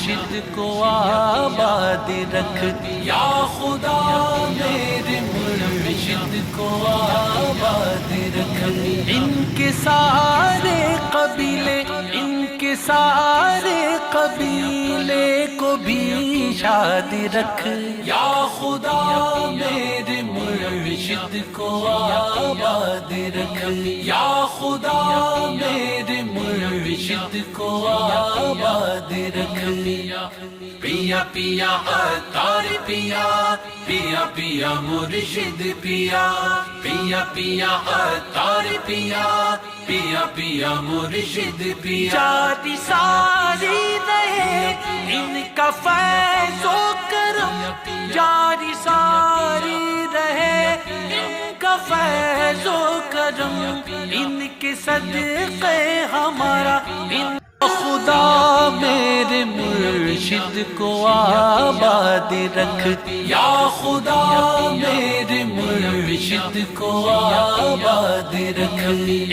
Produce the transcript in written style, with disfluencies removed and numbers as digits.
مرشد کو آباد رکھ، یا خدا میرے مرشد کو آباد رکھ، ان کے سارے قبیلے، ان کے سارے قبیلے کو بھی شاد رکھ، یا خدا میرے مرشد کو آباد رکھ، یا خدا میرے مرشد کو آباد رکھ، پیا پیا عطار پیا، پیا پیا مرشد پیا، پیا پیا عطار پیا، پیا پیا مرشد پیا، جاتی ساری رہے ان کا فیض و کرم، جاری ساری رہے ان کا فیض و کرم، ان کے صدقے ہمارا ان خدا میرے مرشد کو آباد رکھ، یا خدا میرے مرشد کو آباد رکھ۔